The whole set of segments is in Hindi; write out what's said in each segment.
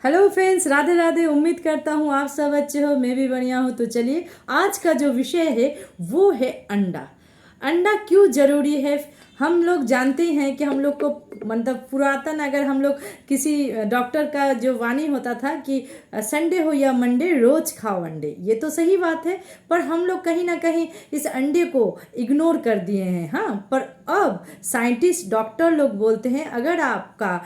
Hello friends, Radhe Radhe. उम्मीद करता हूँ आप सब अच्छे हो, मैं भी बढ़िया हूँ। तो चलिए, आज का जो विषय है वो है अंडा। अंडा क्यों ज़रूरी है? हम लोग जानते हैं कि हम लोग को मतलब पुरातन अगर हम लोग किसी डॉक्टर का जो वाणी होता था कि संडे हो या मंडे रोज खाओ अंडे, ये तो सही बात है। पर हम लोग कहीं ना कहीं इस अंडे को इग्नोर कर दिए हैं। हाँ, पर अब साइंटिस्ट डॉक्टर लोग बोलते हैं अगर आपका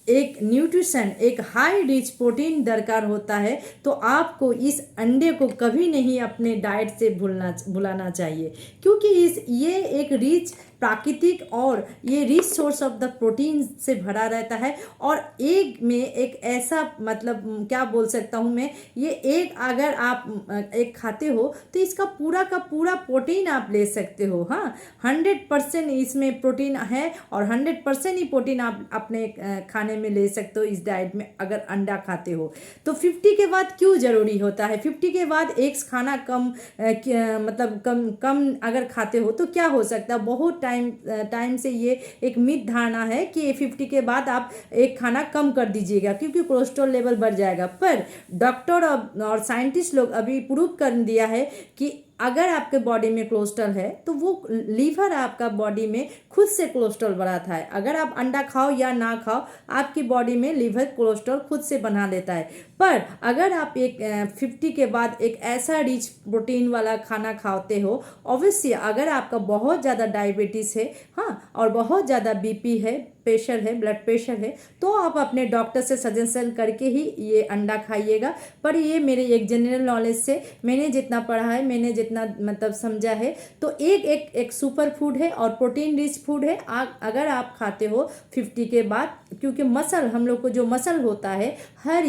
एक न्यूट्रिशन, एक हाई रिच प्रोटीन दरकार होता है तो आपको इस अंडे को कभी नहीं अपने डाइट से भुलाना चाहिए, क्योंकि इस ये एक रिच प्राकृतिक और ये rich source of the protein से भरा रहता है। और एग में एक ऐसा मतलब क्या बोल सकता हूँ मैं, ये एग अगर आप एक खाते हो तो इसका पूरा का पूरा प्रोटीन आप ले सकते हो। हाँ, 100% इसमें प्रोटीन है और 100% ही प्रोटीन आप अपने खाने में ले सकते हो इस डाइट में अगर अंडा खाते हो। तो 50 के बाद क्यों ज़रूरी होता है? 50 के बाद एग्स खाना मतलब कम कम अगर खाते हो तो क्या हो सकता है? बहुत टाइम से ये एक मिथ धारणा है कि 50 के बाद आप एक खाना कम कर दीजिएगा क्योंकि कोलेस्ट्रॉल लेवल बढ़ जाएगा। पर डॉक्टर और साइंटिस्ट लोग अभी प्रूव कर दिया है कि अगर आपके बॉडी में कोलेस्ट्रॉल है तो वो लीवर आपका बॉडी में खुद से कोलेस्ट्रॉल बढ़ाता है। अगर आप अंडा खाओ या ना खाओ, आपकी बॉडी में लीवर कोलेस्ट्रॉल खुद से बना लेता है। पर अगर आप एक 50 के बाद एक ऐसा रिच प्रोटीन वाला खाना खाते हो, ऑब्वियसली अगर आपका बहुत ज़्यादा डायबिटीज़ है, हाँ, और बहुत ज़्यादा बीपी है, प्रेशर है, ब्लड प्रेशर है, तो आप अपने डॉक्टर से सजेशन करके ही ये अंडा खाइएगा। पर ये मेरे एक जनरल नॉलेज से मैंने जितना पढ़ा है, मैंने जितना मतलब समझा है, तो एक सुपर फूड है और प्रोटीन रिच फूड है। अगर आप खाते हो 50 के बाद, क्योंकि मसल, हम लोग को जो मसल होता है हर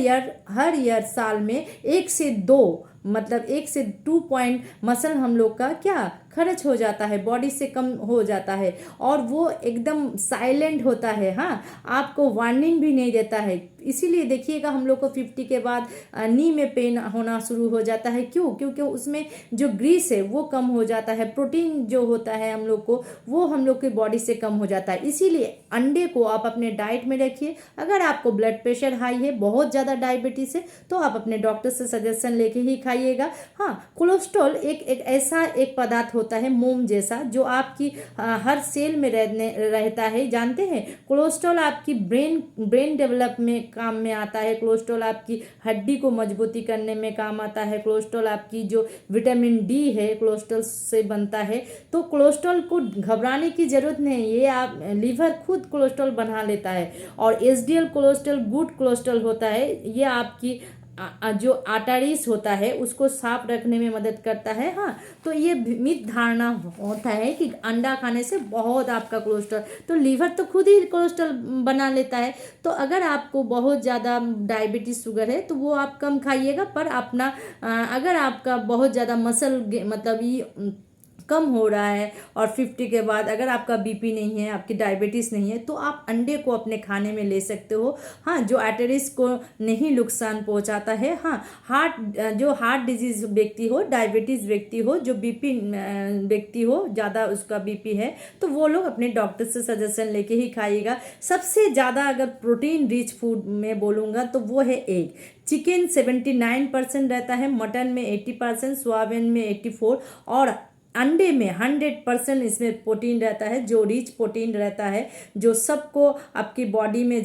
ईयर साल में 1 से 2 मतलब 1 से 2 पॉइंट मसल हम लोग का क्या खर्च हो जाता है, बॉडी से कम हो जाता है और वो एकदम साइलेंट होता है। हाँ, आपको वार्निंग भी नहीं देता है। इसीलिए देखिएगा हम लोग को 50 के बाद नी में पेन होना शुरू हो जाता है। क्यों? क्योंकि उसमें जो ग्रीस है वो कम हो जाता है, प्रोटीन जो होता है हम लोग को वो हम लोग की बॉडी से कम हो जाता है। इसीलिए अंडे को आप अपने डाइट में रखिए। अगर आपको ब्लड प्रेशर हाई है, बहुत ज़्यादा डायबिटीज़ है, तो आप अपने डॉक्टर से सजेशन लेके ही खाइएगा। हाँ, कोलेस्ट्रॉल एक ऐसा एक पदार्थ होता है मोम जैसा, जो आपकी हर सेल में रहता है। जानते हैं, कोलेस्ट्रॉल आपकी ब्रेन डेवलप में काम में आता है। कोलेस्ट्रॉल आपकी हड्डी को मजबूती करने में काम आता है। कोलेस्ट्रॉल आपकी जो विटामिन डी है कोलेस्ट्रॉल से बनता है। तो कोलेस्ट्रॉल को घबराने की जरूरत नहीं, ये आप लीवर खुद कोलेस्ट्रॉल बना लेता है। और एचडीएल कोलेस्ट्रॉल गुड कोलेस्ट्रॉल होता है, ये आपकी जो आर्टरीज होता है उसको साफ रखने में मदद करता है। हाँ, तो ये मिथ धारणा होता है कि अंडा खाने से बहुत आपका कोलेस्ट्रॉल, तो लीवर तो खुद ही कोलेस्ट्रॉल बना लेता है। तो अगर आपको बहुत ज़्यादा डायबिटीज शुगर है तो वो आप कम खाइएगा। पर अपना अगर आपका बहुत ज़्यादा मसल मतलब ये कम हो रहा है और 50 के बाद अगर आपका बीपी नहीं है, आपकी डायबिटीज़ नहीं है, तो आप अंडे को अपने खाने में ले सकते हो। हाँ, जो आर्टरीज को नहीं नुकसान पहुंचाता है। हाँ, हार्ट डिजीज व्यक्ति हो, डायबिटीज़ व्यक्ति हो, जो बीपी व्यक्ति हो, ज़्यादा उसका बीपी है, तो वो लोग अपने डॉक्टर से सजेशन लेके ही खाइएगा। सबसे ज़्यादा अगर प्रोटीन रिच फूड में बोलूँगा तो वो है एग। चिकन 79% रहता है, मटन में 80%, सोयाबीन में 84, और अंडे में 100% इसमें प्रोटीन रहता है, जो रिच प्रोटीन रहता है, जो सबको आपकी बॉडी में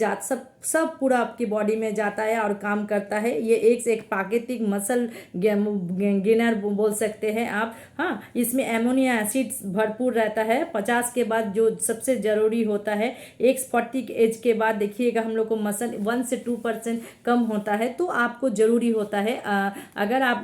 सब पूरा आपकी बॉडी में जाता है और काम करता है। ये एक से एक प्राकृतिक मसल गेनर बोल सकते हैं आप। हाँ, इसमें एमोनिया एसिड भरपूर रहता है। 50 के बाद जो सबसे ज़रूरी होता है, एक 40 एज के बाद देखिएगा हम लोग को मसल 1 से 2% कम होता है, तो आपको ज़रूरी होता है। अगर आप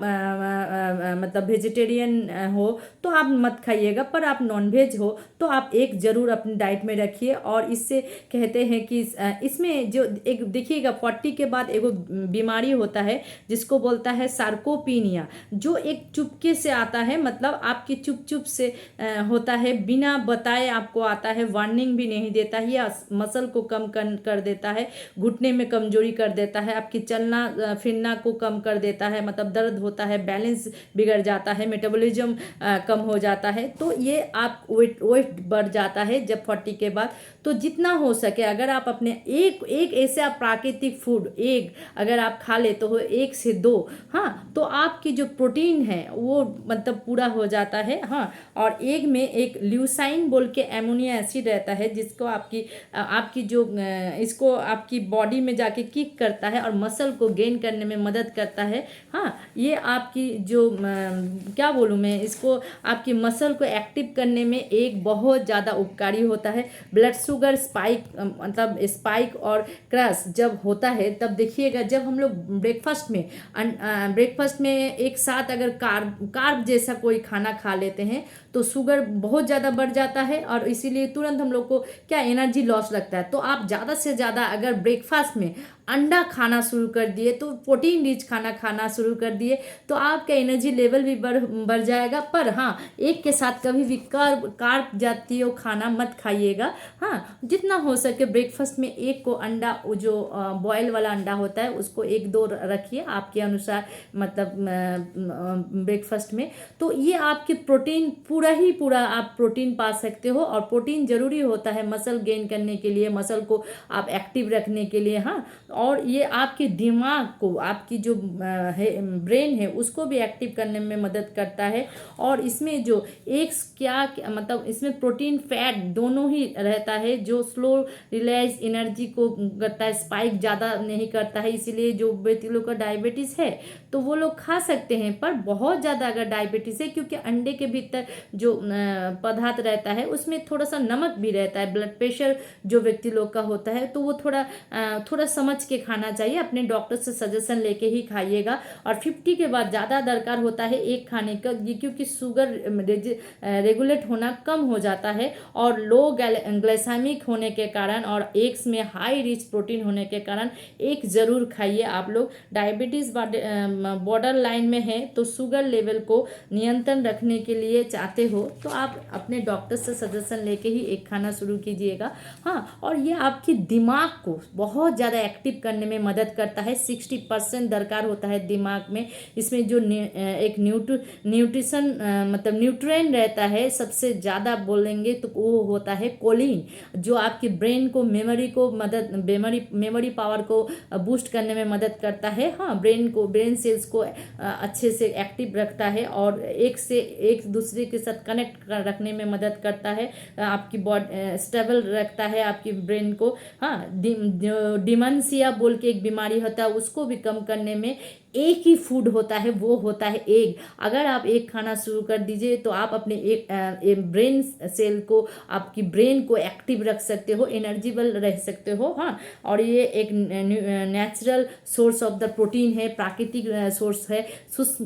मतलब वेजिटेरियन हो तो आप मत खाइएगा, पर आप नॉनवेज हो तो आप एक ज़रूर अपनी डाइट में रखिए। और इससे कहते हैं कि इसमें जो एक देखिएगा 40 के बाद एक बीमारी होता है जिसको बोलता है सार्कोपीनिया, जो एक चुपके से आता है, मतलब आपकी चुप से होता है, बिना बताए आपको आता है, वार्निंग भी नहीं देता है, या मसल को कम कर देता है, घुटने में कमजोरी कर देता है, आपकी चलना फिरना को कम कर देता है, मतलब दर्द होता है, बैलेंस बिगड़ जाता है, मेटाबॉलिज्म कम हो जाता है। तो ये आप वेट बढ़ जाता है जब 40 के बाद। तो जितना हो सके अगर आप अपने एक एक ऐसा प्राकृतिक फूड एग अगर आप खा ले तो हो 1 से 2, हाँ, तो आपकी जो प्रोटीन है वो मतलब पूरा हो जाता है। हाँ, और एग में एक ल्यूसाइन बोल के एमोनिया एसिड रहता है जिसको आपकी जो इसको आपकी बॉडी में जाके किक करता है और मसल को गेन करने में मदद करता है। हाँ, ये आपकी जो क्या बोलूँ मैं इसको, आपकी मसल को एक्टिव करने में एक बहुत ज़्यादा उपकारी होता है। ब्लड शुगर स्पाइक मतलब स्पाइक और क्रैश जब होता है तब देखिएगा, जब हम लोग ब्रेकफास्ट में एक साथ अगर कार्ब जैसा कोई खाना खा लेते हैं तो शुगर बहुत ज़्यादा बढ़ जाता है और इसीलिए तुरंत हम लोग को क्या एनर्जी लॉस लगता है। तो आप ज़्यादा से ज़्यादा अगर ब्रेकफास्ट में अंडा खाना शुरू कर दिए, तो प्रोटीन रिच खाना खाना शुरू कर दिए, तो आपका एनर्जी लेवल भी बढ़ जाएगा। पर हाँ, एक के साथ कभी भी कार्ब जातीय खाना मत खाइएगा। हाँ, जितना हो सके ब्रेकफास्ट में एक को अंडा, जो बॉयल वाला अंडा होता है उसको 1-2 रखिए आपके अनुसार, मतलब ब्रेकफास्ट में। तो ये आपके प्रोटीन पूरा आप प्रोटीन पा सकते हो। और प्रोटीन जरूरी होता है मसल गेन करने के लिए, मसल को आप एक्टिव रखने के लिए। हाँ, और ये आपके दिमाग को, आपकी जो ब्रेन है उसको भी एक्टिव करने में मदद करता है। और इसमें जो मतलब इसमें प्रोटीन फैट दोनों ही रहता है, जो स्लो रिलाइज एनर्जी को करता है, स्पाइक ज़्यादा नहीं करता है। इसीलिए जो व्यक्ति लोग का डायबिटीज़ है तो वो लोग खा सकते हैं, पर बहुत ज़्यादा अगर डायबिटीज़ है, क्योंकि अंडे के भीतर जो पदार्थ रहता है उसमें थोड़ा सा नमक भी रहता है। ब्लड प्रेशर जो व्यक्ति लोग का होता है तो वो थोड़ा समझ के खाना चाहिए, अपने डॉक्टर से सजेशन लेके ही खाइएगा। और 50 के बाद ज़्यादा दरकार होता है एक खाने का, ये क्योंकि शुगर रेगुलेट होना कम हो जाता है और लो ग्लाइसेमिक होने के कारण और एग्स में हाई रिच प्रोटीन होने के कारण एक ज़रूर खाइए। आप लोग डायबिटीज़ बॉर्डर लाइन में है तो शुगर लेवल को नियंत्रण रखने के लिए चाहते हो तो आप अपने डॉक्टर से सजेशन लेके ही एक खाना शुरू कीजिएगा। हाँ, और ये आपके दिमाग को बहुत ज़्यादा एक्टिव करने में मदद करता है। 60% दरकार होता है दिमाग में। इसमें जो एक न्यूट्रिशन मतलब न्यूट्रिएंट रहता है, सबसे ज़्यादा बोलेंगे तो वो होता है कोलिन, जो आपके ब्रेन को मेमोरी पावर को बूस्ट करने में मदद करता है। हाँ, ब्रेन सेल्स को अच्छे से एक्टिव रखता है और एक दूसरे के साथ कनेक्ट रखने में मदद करता है, आपकी बॉडी स्टेबल रखता है आपकी ब्रेन को। हाँ, डिमेंशिया बोल के एक बीमारी होता है उसको भी कम करने में एक ही फूड होता है, वो होता है एग। अगर आप एग खाना शुरू कर दीजिए तो आप अपने एक ब्रेन सेल को, आपकी ब्रेन को एक्टिव रख सकते हो, एनर्जीबल रह सकते हो। हाँ, और ये एक natural source of the protein है, प्राकृतिक सोर्स है, शुष्क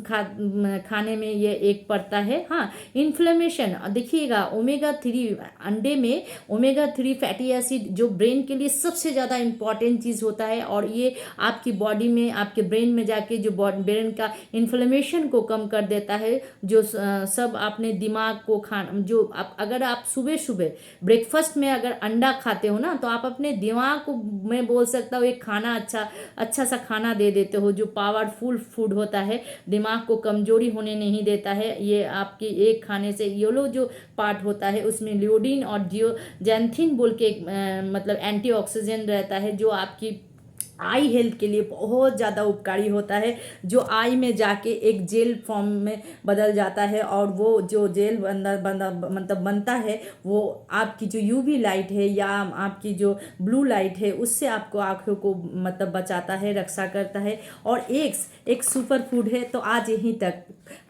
खाने में ये एक पड़ता है। हाँ, इन्फ्लेमेशन देखिएगा, ओमेगा-3 अंडे में ओमेगा-3 फैटी एसिड जो ब्रेन के लिए सबसे ज़्यादा इम्पॉर्टेंट चीज़ होता है और ये आपकी बॉडी में, आपके ब्रेन में जाके जो ब्रेन का इन्फ्लेमेशन को कम कर देता है। जो सब आपने दिमाग को जो अगर आप सुबह सुबह ब्रेकफास्ट में अगर अंडा खाते हो ना तो आप अपने दिमाग को, मैं बोल सकता हूँ, एक खाना अच्छा सा खाना दे देते हो जो पावरफुल फूड होता है, दिमाग को कमजोरी होने नहीं देता है। ये आपकी एक खाने से येलो जो पार्ट होता है उसमें ल्यूडिन और जियोजेंथिन बोल के एक मतलब एंटीऑक्सीडेंट रहता है जो आपकी आई हेल्थ के लिए बहुत ज़्यादा उपकारी होता है, जो आई में जाके एक जेल फॉर्म में बदल जाता है। और वो जो जेल बनता है वो आपकी जो यूवी लाइट है या आपकी जो ब्लू लाइट है उससे आपको आँखों को मतलब बचाता है, रक्षा करता है। और एक सुपर फूड है। तो आज यहीं तक।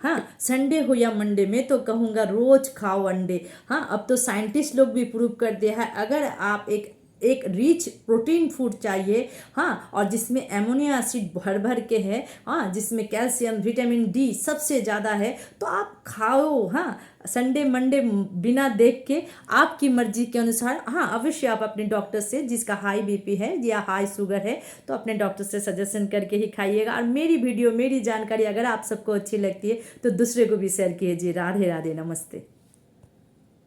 हाँ, संडे हो या मंडे में तो कहूँगा रोज खाओ अंडे। हाँ, अब तो साइंटिस्ट लोग भी प्रूव कर दिया है, अगर आप एक रिच प्रोटीन फूड चाहिए, हाँ, और जिसमें एमोनिया एसिड भर के है, हाँ, जिसमें कैल्शियम विटामिन डी सबसे ज़्यादा है, तो आप खाओ। हाँ, संडे मंडे बिना देख के आपकी मर्जी के अनुसार। हाँ, अवश्य आप अपने डॉक्टर से, जिसका हाई बीपी है या हाई शुगर है, तो अपने डॉक्टर से सजेशन करके ही खाइएगा। और मेरी वीडियो, मेरी जानकारी अगर आप सबको अच्छी लगती है तो दूसरे को भी शेयर कीजिए। राधे राधे, नमस्ते।